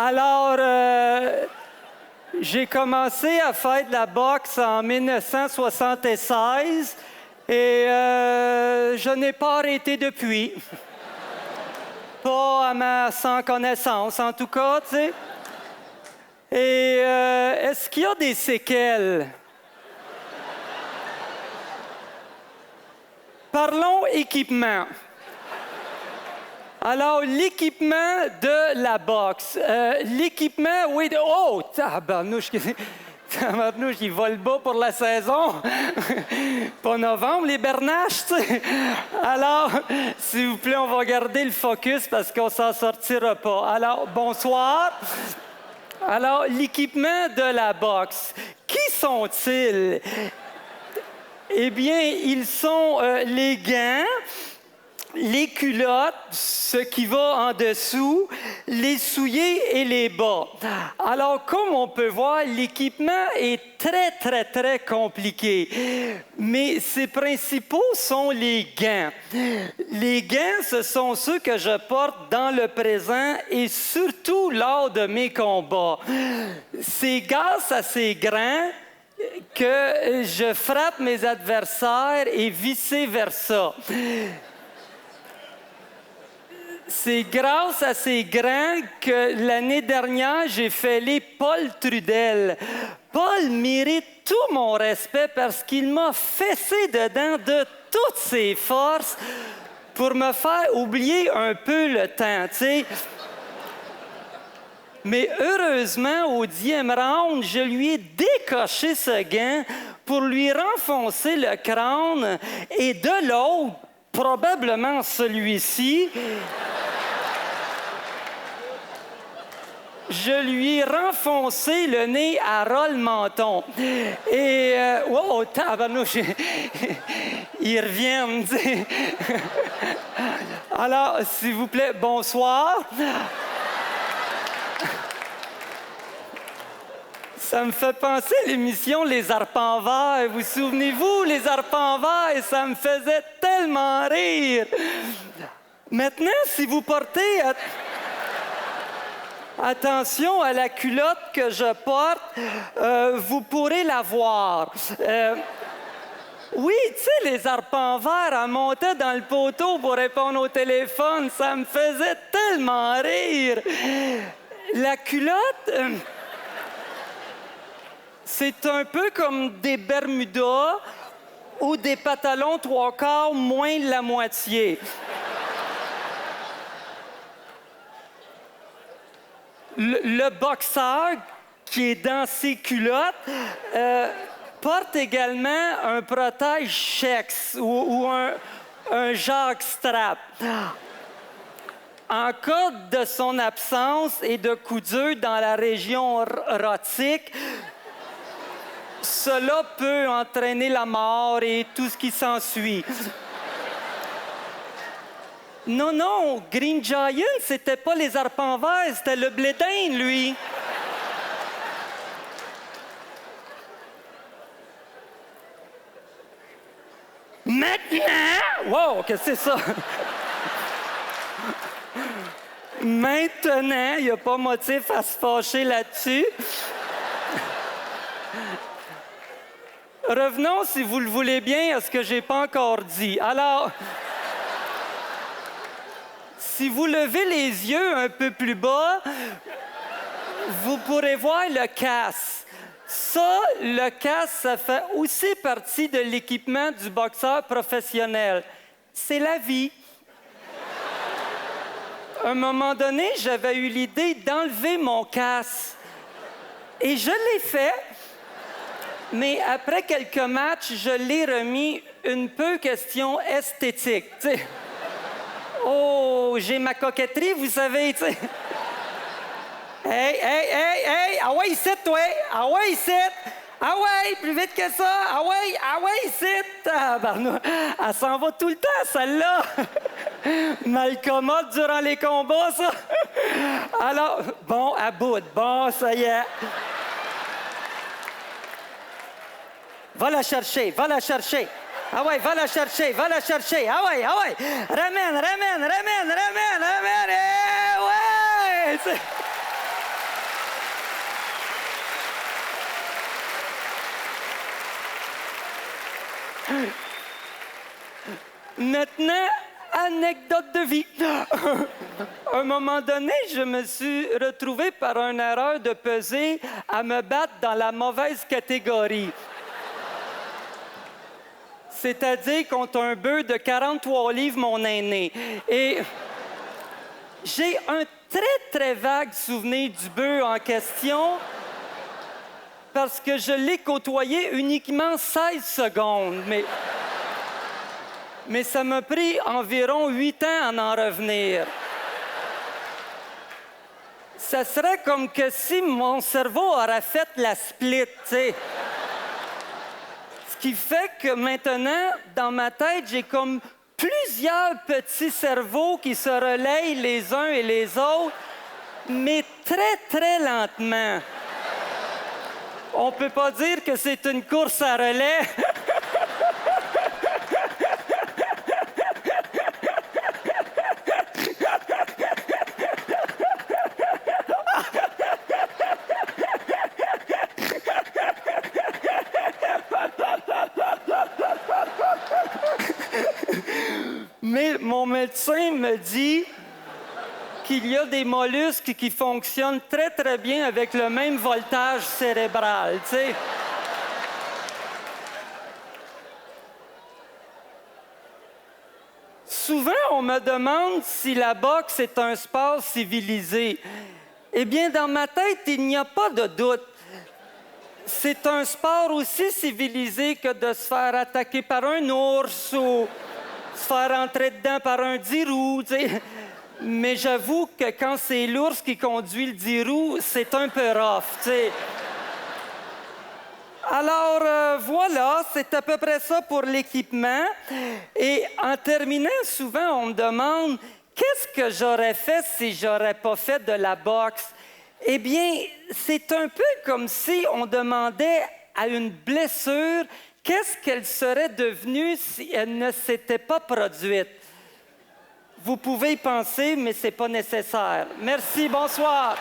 Alors, j'ai commencé à faire de la boxe en 1976 et je n'ai pas arrêté depuis. Pas à ma sans connaissance, en tout cas, tu sais. Et est-ce qu'il y a des séquelles? Parlons équipement. Alors, l'équipement de la boxe. L'équipement, oui, de... Oh, tabarnouche, tabarnouche, il vole bas pour la saison. Pas novembre, les bernaches, tu sais. Alors, s'il vous plaît, on va garder le focus parce qu'on s'en sortira pas. Alors, bonsoir. Alors, l'équipement de la boxe. Qui sont-ils? Eh bien, ils sont les gants, les culottes, ce qui va en dessous, les souliers et les bas. Alors, comme on peut voir, l'équipement est très, très, très compliqué. Mais ses principaux sont les gants. Les gants, ce sont ceux que je porte dans le présent et surtout lors de mes combats. C'est grâce à ces gants que je frappe mes adversaires et vice-versa. C'est grâce à ces grands que l'année dernière, j'ai fêlé Paul Trudel. Paul mérite tout mon respect parce qu'il m'a fessé dedans de toutes ses forces pour me faire oublier un peu le temps, tu sais. Mais heureusement, au 10e round, je lui ai décoché ce gant pour lui renfoncer le crâne et de l'autre, probablement celui-ci, je lui ai renfoncé le nez à Roll-Menton. Et, oh, tabarnouche, ils reviennent, tu sais. Alors, s'il vous plaît, bonsoir. Ça me fait penser à l'émission Les Arpents Verts. Vous souvenez-vous, Les Arpents Verts? Ça me faisait tellement rire. Maintenant, si vous portez attention à la culotte que je porte, vous pourrez la voir. Oui, tu sais, Les Arpents Verts, elle montait dans le poteau pour répondre au téléphone. Ça me faisait tellement rire. La culotte... c'est un peu comme des Bermudas ou des pantalons 3/4 moins de la moitié. Le boxeur qui est dans ses culottes porte également un protège-chex ou un jockstrap. En cas de son absence et de coup dur dans la région rhotique, cela peut entraîner la mort et tout ce qui s'ensuit. Non, Green Giant, c'était pas Les Arpents Verts, c'était le Blé d'Inde, lui. Maintenant! Wow, qu'est-ce que c'est ça? Maintenant, il n'y a pas motif à se fâcher là-dessus. Revenons, si vous le voulez bien, à ce que je n'ai pas encore dit. Alors, si vous levez les yeux un peu plus bas, vous pourrez voir le casque. Ça, le casque, ça fait aussi partie de l'équipement du boxeur professionnel. C'est la vie. À un moment donné, j'avais eu l'idée d'enlever mon casque. Et je l'ai fait. Mais après quelques matchs, je l'ai remis une peu question esthétique. T'sais. Oh, j'ai ma coquetterie, vous savez, tu sais. Hey! Ah ouais, ici, toi! Ah ouais, ici! Ah ouais, plus vite que ça! Ah ouais, ici! Tabarnou. Elle s'en va tout le temps, celle-là! Malcommode durant les combats, ça! Alors, bon, à bout. Bon, ça y est. Va la chercher. Ah ouais, va la chercher. Ah ouais. Ramène. Eh ouais! Maintenant, anecdote de vie. À un moment donné, je me suis retrouvé par une erreur de pesée à me battre dans la mauvaise catégorie. C'est-à-dire contre un bœuf de 43 livres, mon aîné. Et j'ai un très, très vague souvenir du bœuf en question parce que je l'ai côtoyé uniquement 16 secondes. Mais ça m'a pris environ 8 ans à en revenir. Ça serait comme que si mon cerveau aurait fait la split, tu sais. Ce qui fait que maintenant, dans ma tête, j'ai comme plusieurs petits cerveaux qui se relayent les uns et les autres, mais très, très lentement. On peut pas dire que c'est une course à relais. Mais mon médecin me dit qu'il y a des mollusques qui fonctionnent très, très bien avec le même voltage cérébral, tu sais. Souvent, on me demande si la boxe est un sport civilisé. Eh bien, dans ma tête, il n'y a pas de doute. C'est un sport aussi civilisé que de se faire attaquer par un ours ou se faire entrer dedans par un 10 roues, tu sais. Mais j'avoue que quand c'est l'ours qui conduit le 10 roues, c'est un peu rough, tu sais. Alors, voilà, c'est à peu près ça pour l'équipement. Et en terminant, souvent, on me demande qu'est-ce que j'aurais fait si j'aurais pas fait de la boxe? Eh bien, c'est un peu comme si on demandait à une blessure qu'est-ce qu'elle serait devenue si elle ne s'était pas produite. Vous pouvez y penser, mais ce n'est pas nécessaire. Merci, bonsoir.